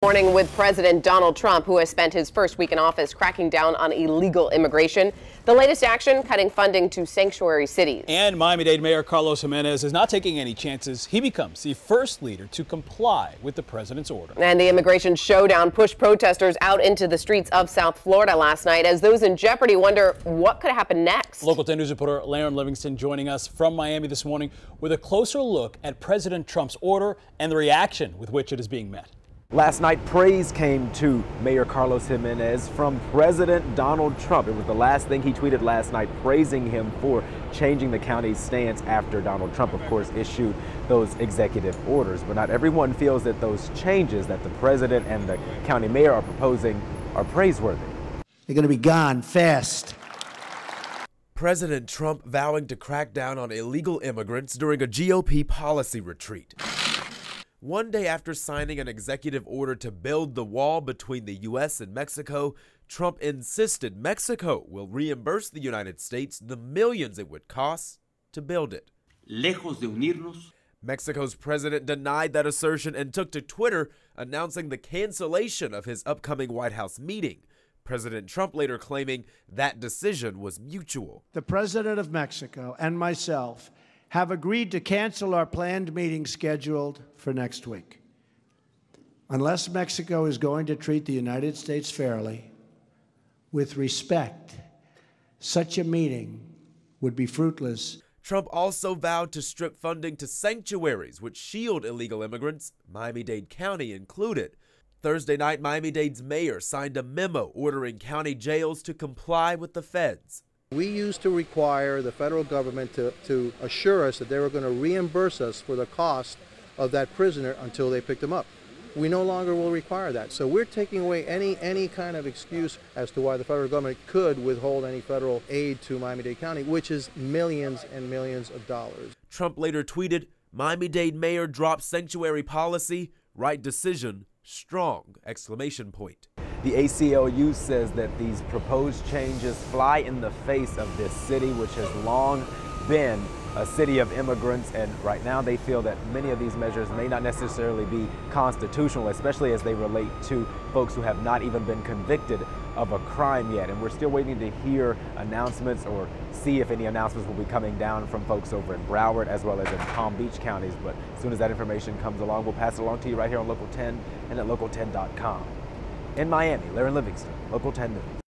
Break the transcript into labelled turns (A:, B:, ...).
A: Morning with President Donald Trump, who has spent his first week in office cracking down on illegal immigration. The latest action, cutting funding to sanctuary cities.
B: And Miami-Dade Mayor Gimenez is not taking any chances. He becomes the first leader to comply with the president's order.
A: And the immigration showdown pushed protesters out into the streets of South Florida last night as those in jeopardy wonder what could happen next.
B: Local 10 News reporter Lauren Livingston joining us from Miami this morning with a closer look at President Trump's order and the reaction with which it is being met.
C: Last night, praise came to Mayor Gimenez from President Donald Trump. It was the last thing he tweeted last night, praising him for changing the county's stance after Donald Trump, of course, issued those executive orders. But not everyone feels that those changes that the president and the county mayor are proposing are praiseworthy.
D: They're going to be gone fast.
E: President Trump vowing to crack down on illegal immigrants during a GOP policy retreat. One day after signing an executive order to build the wall between the U.S. and Mexico, Trump insisted Mexico will reimburse the United States the millions it would cost to build it.
F: Lejos de unirnos.
E: Mexico's president denied that assertion and took to Twitter, announcing the cancellation of his upcoming White House meeting. President Trump later claiming that decision was mutual.
D: The president of Mexico and myself have agreed to cancel our planned meeting scheduled for next week. Unless Mexico is going to treat the United States fairly, with respect, such a meeting would be fruitless.
E: Trump also vowed to strip funding to sanctuaries which shield illegal immigrants, Miami-Dade County included. Thursday night, Miami-Dade's mayor signed a memo ordering county jails to comply with the feds.
G: We used to require the federal government to assure us that they were going to reimburse us for the cost of that prisoner until they picked him up. We no longer will require that. So we're taking away any kind of excuse as to why the federal government could withhold any federal aid to Miami-Dade County, which is millions and millions of dollars.
E: Trump later tweeted, Miami-Dade mayor dropped sanctuary policy, right decision, strong, exclamation point.
C: The ACLU says that these proposed changes fly in the face of this city, which has long been a city of immigrants, and right now they feel that many of these measures may not necessarily be constitutional, especially as they relate to folks who have not even been convicted of a crime yet. And we're still waiting to hear announcements or see if any announcements will be coming down from folks over in Broward as well as in Palm Beach counties. But as soon as that information comes along, we'll pass it along to you right here on Local 10 and at local10.com. In Miami, Lauren Livingston, Local 10 News.